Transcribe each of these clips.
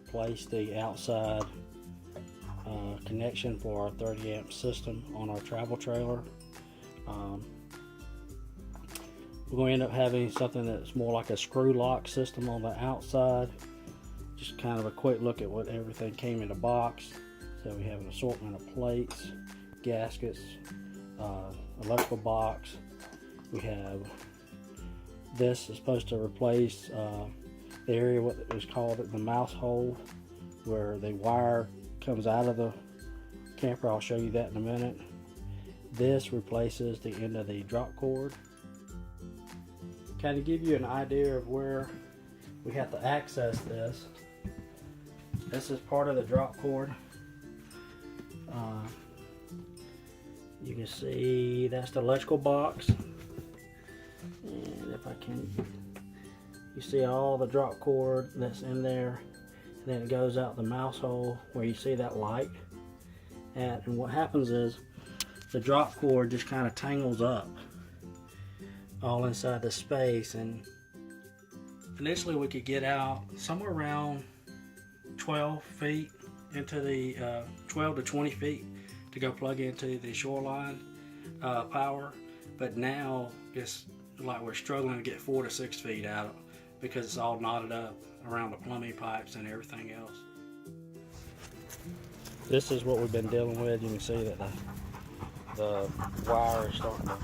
replace the outside connection for our 30 amp system on our travel trailer. We're going to end up having something that's more like a screw lock system on the outside. Just kind of a quick look at what everything came in the box. So we have an assortment of plates, gaskets, electrical box. We have this is supposed to replace the area what is called the mouse hole, where the wire comes out of the camper. I'll show you that in a minute. This replaces the end of the drop cord. Kind of give you an idea of where we have to access this. This is part of the drop cord. You can see that's the electrical box, and if I can, you see all the drop cord that's in there, and then it goes out the mouse hole where you see that light. And what happens is the drop cord just kind of tangles up all inside the space, and initially we could get out somewhere around 12 feet into the 12 to 20 feet to go plug into the shoreline power, but now it's like we're struggling to get 4 to 6 feet out because it's all knotted up around the plumbing pipes and everything else. This is what we've been dealing with. You can see that the wire is starting to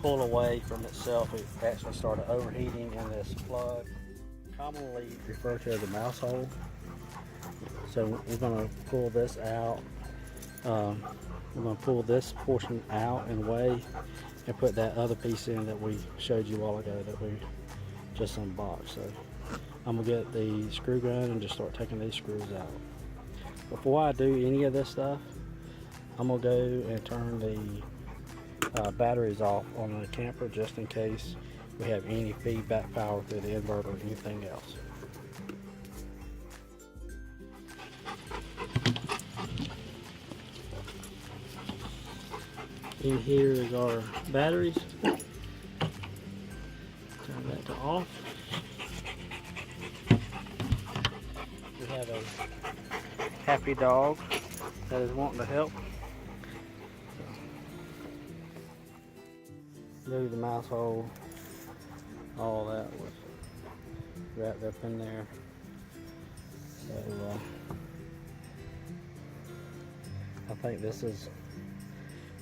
pull away from itself. It actually started overheating in this plug, commonly referred to as the mouse hole. So we're going to pull this out. We're going to pull this portion out and away and put that other piece in that we showed you a while ago that we just unboxed. So I'm going to get the screw gun and just start taking these screws out. Before I do any of this stuff, I'm going to go and turn the batteries off on the camper just in case we have any feedback power through the inverter or anything else. In here is our batteries. Turn that to off. We have a happy dog that is wanting to help. Move the mouse hole. All that was wrapped up in there. So I think this is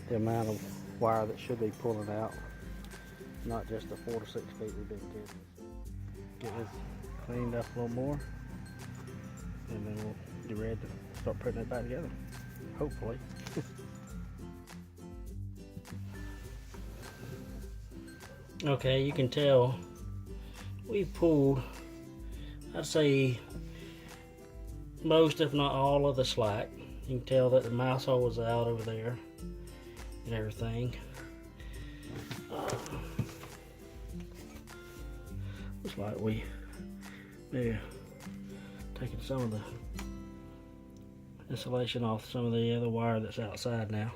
the amount of wire that should be pulling out, not just the 4 to 6 feet we've been getting. Get this cleaned up a little more, and then we'll get ready to start putting it back together, hopefully. Okay, you can tell we pulled, I'd say, most if not all of the slack. You can tell that the mouse hole was out over there and everything. Looks like we maybe taking some of the insulation off some of the other wire that's outside now.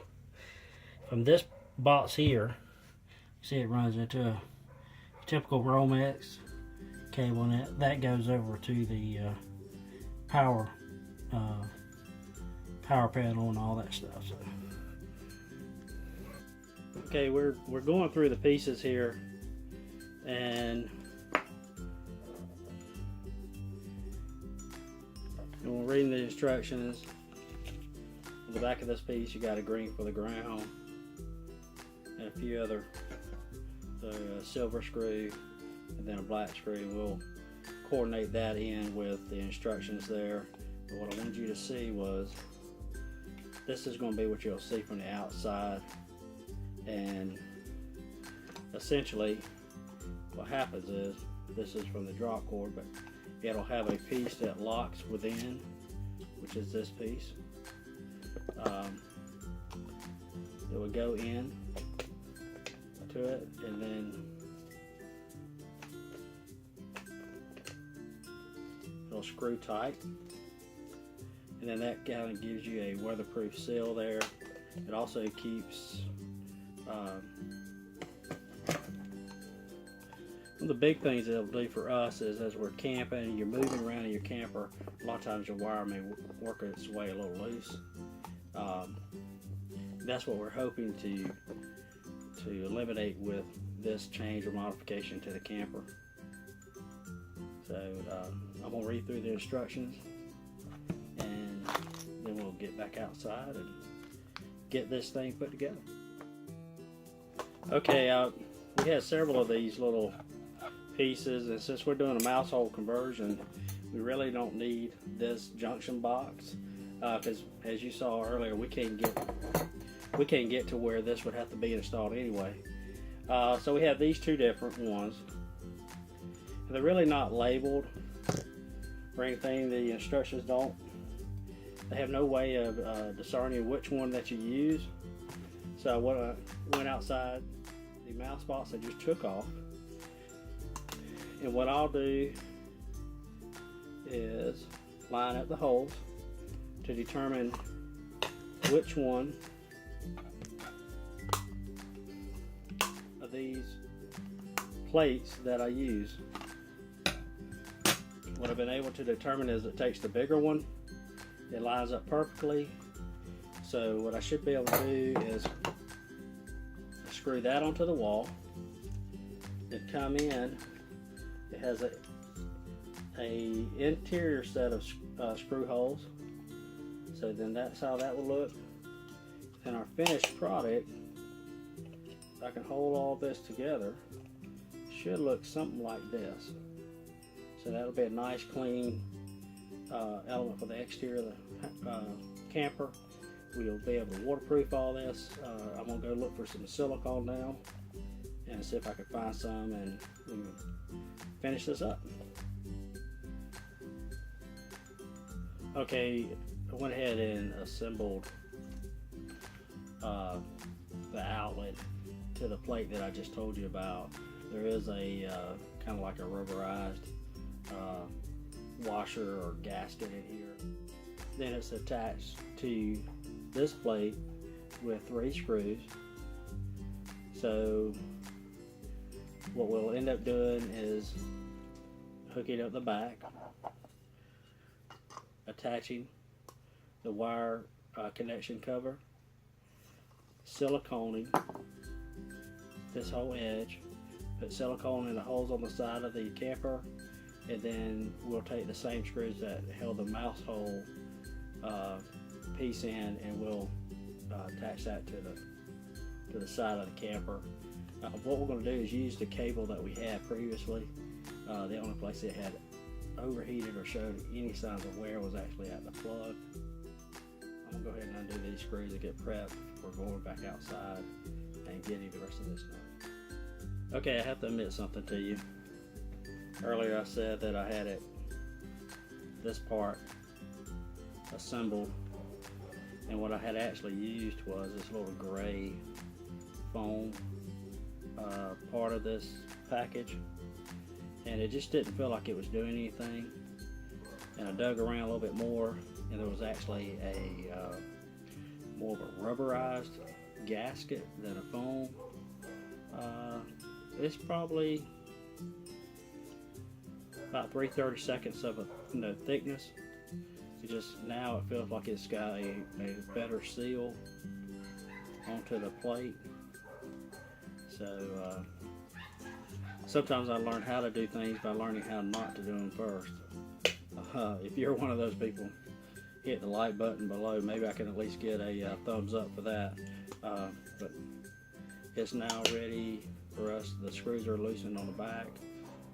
From this box here, you see it runs into a typical Romex cable, and that goes over to the power panel and all that stuff. So. Okay, we're going through the pieces here, and we're reading the instructions. On the back of this piece, you got a green for the ground and a few other, the silver screw and then a black screw. We'll coordinate that in with the instructions there. But what I wanted you to see was this is going to be what you'll see from the outside, and essentially what happens is this is from the drop cord, but it'll have a piece that locks within, which is this piece. It would go in to it, and then it'll screw tight, and then that kind of gives you a weatherproof seal there. It also keeps One of the big things it'll do for us is as we're camping and you're moving around in your camper, a lot of times your wire may work its way a little loose. That's what we're hoping to eliminate with this change or modification to the camper. So I'm going to read through the instructions and then we'll get back outside and get this thing put together. Okay, we have several of these little pieces, and since we're doing a mouse hole conversion, we really don't need this junction box because as you saw earlier, we can't get to where this would have to be installed anyway. So we have these two different ones. They're really not labeled or anything. The instructions don't. They have no way of discerning which one that you use. So when I went outside, the mouse box I just took off, and what I'll do is line up the holes to determine which one of these plates that I use. What I've been able to determine is it takes the bigger one, it lines up perfectly. So what I should be able to do is screw that onto the wall, then come in. It has a interior set of screw holes, so then that's how that will look. And our finished product, if I can hold all this together, should look something like this. So that'll be a nice clean element for the exterior of the camper. We'll be able to waterproof all this. I'm gonna go look for some silicone now and see if I can find some, and we can finish this up. Okay, I went ahead and assembled the outlet to the plate that I just told you about. There is a kind of like a rubberized washer or gasket in here. Then it's attached to this plate with 3 screws. So what we'll end up doing is hooking up the back, attaching the wire connection cover, siliconing this whole edge, put silicone in the holes on the side of the camper, and then we'll take the same screws that held the mouse hole piece in, and we'll attach that to the side of the camper. What we're going to do is use the cable that we had previously. The only place it had overheated or showed any signs of wear was actually at the plug. I'm going to go ahead and undo these screws and get prepped for going back outside and getting the rest of this done. Okay, I have to admit something to you. Earlier I said that I had this part assembled, and what I had actually used was this little gray foam part of this package, and it just didn't feel like it was doing anything. And I dug around a little bit more, and there was actually a more of a rubberized gasket than a foam. It's probably about 3/32 of a thickness. It just now it feels like it's got a better seal onto the plate. So sometimes I learn how to do things by learning how not to do them first. If you're one of those people, hit the like button below. Maybe I can at least get a thumbs up for that. But it's now ready for us. The screws are loosened on the back.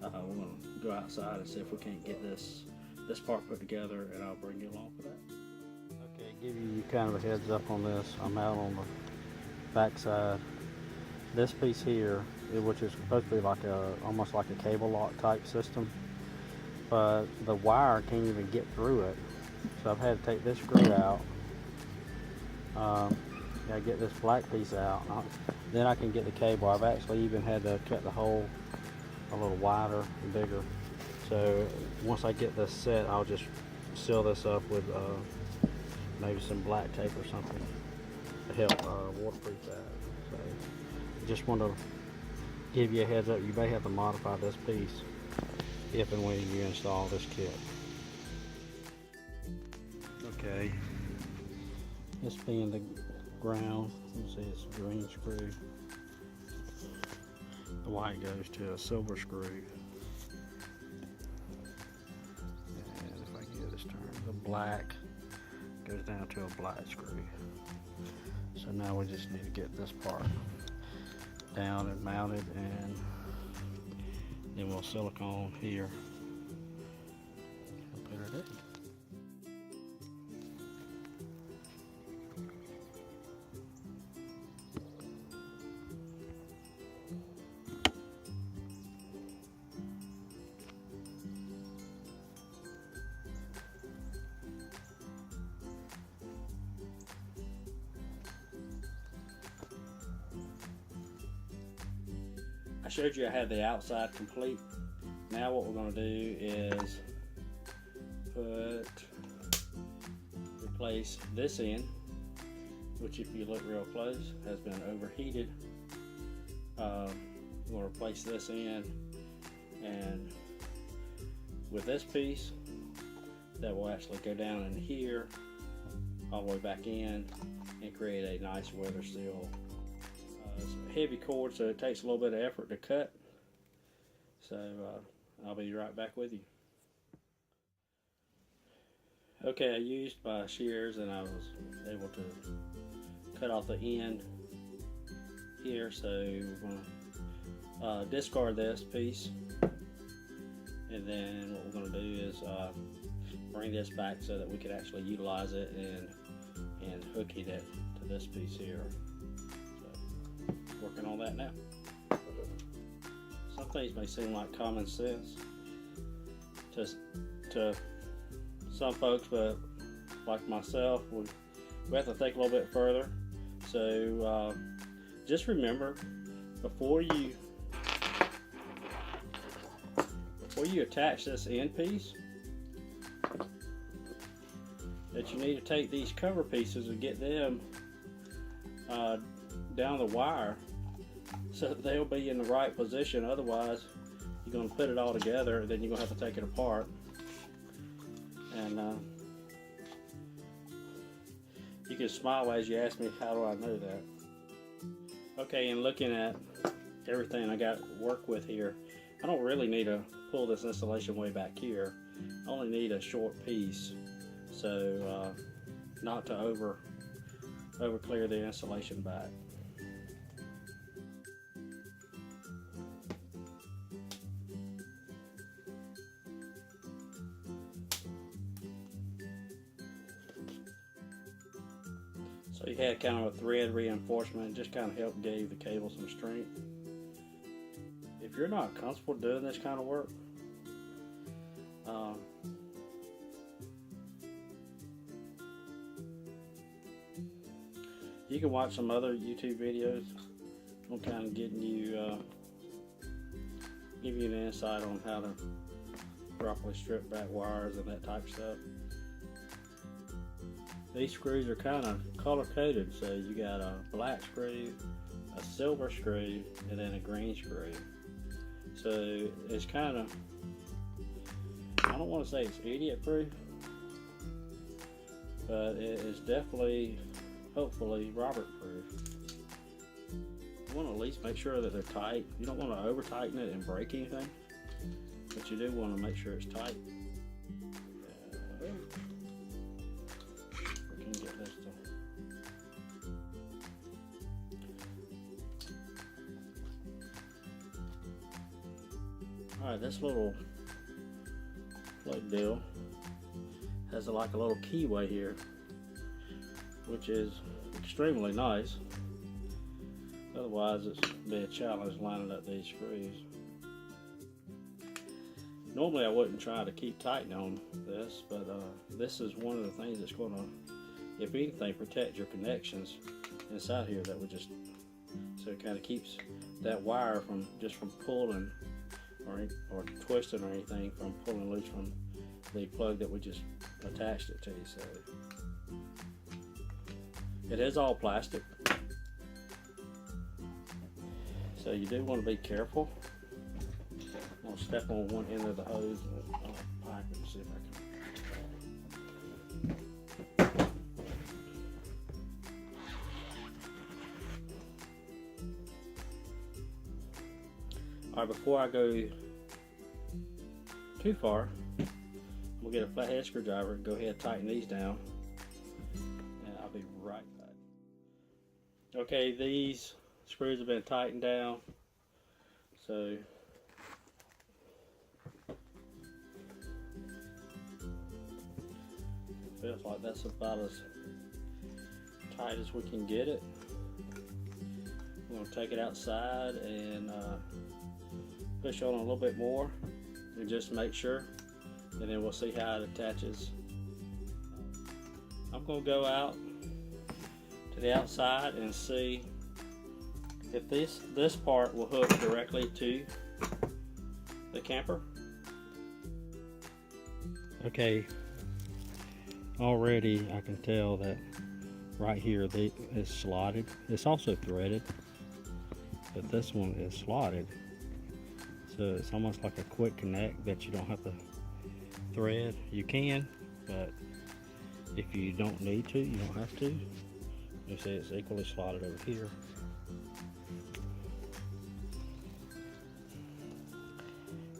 We're going to go outside and see if we can't get this part put together, and I'll bring you along for that. Okay, give you kind of a heads up on this. I'm out on the back side. This piece here, which is supposed to be like almost like a cable lock type system, but the wire can't even get through it. So I've had to take this screw out. Gotta get this black piece out. Then I can get the cable. I've actually even had to cut the hole a little wider and bigger. So once I get this set, I'll just seal this up with maybe some black tape or something to help waterproof that. So just want to give you a heads up, you may have to modify this piece if and when you install this kit. Okay, this being the ground, you see it's a green screw. The white goes to a silver screw. And if I get this turned, the black goes down to a black screw. So now we just need to get this part down and mounted, and then we'll silicone here and put it in. I showed you I had the outside complete. Now what we're going to do is replace this end, which if you look real close has been overheated. We're going to replace this end, and with this piece that will actually go down in here all the way back in and create a nice weather seal. It's a heavy cord, so it takes a little bit of effort to cut. So I'll be right back with you. Okay, I used my shears and I was able to cut off the end here. So we're going to discard this piece, and then what we're going to do is bring this back so that we can actually utilize it and hook it to this piece here. Working on that now. Some things may seem like common sense to some folks, but like myself, we have to think a little bit further. So just remember, before you attach this end piece, that you need to take these cover pieces and get them down the wire so that they'll be in the right position. Otherwise, you're going to put it all together and then you're going to have to take it apart. And you can smile as you ask me, how do I know that? Okay, and looking at everything I got to work with here, I don't really need to pull this installation way back here. I only need a short piece, so not to over clear the installation back. So you had kind of a thread reinforcement, just kind of helped give the cable some strength. If you're not comfortable doing this kind of work, you can watch some other YouTube videos on kind of getting you, give you an insight on how to properly strip back wires and that type of stuff. These screws are kind of color coded, so you got a black screw, a silver screw, and then a green screw. So it's kind of, I don't want to say it's idiot proof, but it is definitely, hopefully, Robert proof. You want to at least make sure that they're tight. You don't want to over tighten it and break anything, but you do want to make sure it's tight. We can get this to. Alright, this little plug deal has like a little keyway here, which is extremely nice. Otherwise, it's be a challenge lining up these screws. Normally, I wouldn't try to keep tightening on this, but this is one of the things that's going to, if anything, protect your connections inside here. That would just, so it kind of keeps that wire from pulling or twisting or anything from pulling loose from the plug that we just attached it to. So it is all plastic. So you do want to be careful. I'm going to step on one end of the hose and pipe it and see if I can. Alright, before I go too far, we'll get a flathead screwdriver and go ahead and tighten these down. And I'll be right back. Okay, these screws have been tightened down. So feels like that's about as tight as we can get it. I'm going to take it outside and push on a little bit more and just make sure, and then we'll see how it attaches. I'm going to go out to the outside and see if this part will hook directly to the camper. Okay, already I can tell that right here it's slotted. It's also threaded, but this one is slotted, so it's almost like a quick connect that you don't have to thread. You can, but if you don't need to, you don't have to. You see it's equally slotted over here.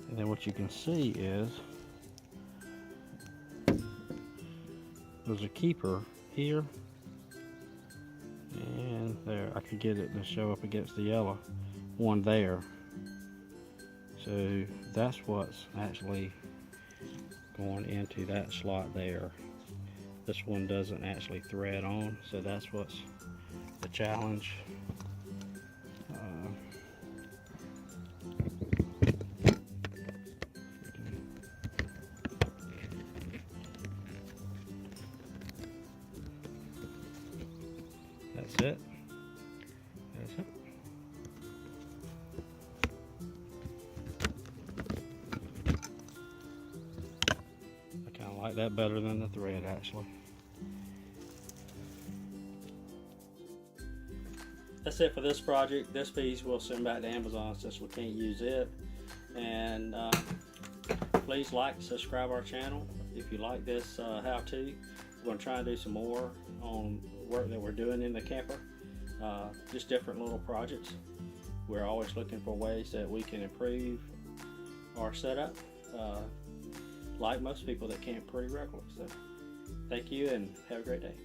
And then what you can see is there's a keeper here and there. I could get it to show up against the yellow one there. So that's what's actually going into that slot there. This one doesn't actually thread on, so that's what's the challenge. That's it. That's it. I kind of like that better than the thread, actually. That's it for this project. This piece we'll send back to Amazon since we can't use it. And please like, subscribe our channel if you like this how-to. We're going to try and do some more on work that we're doing in the camper, just different little projects. We're always looking for ways that we can improve our setup, like most people that camp pretty regularly. So thank you and have a great day.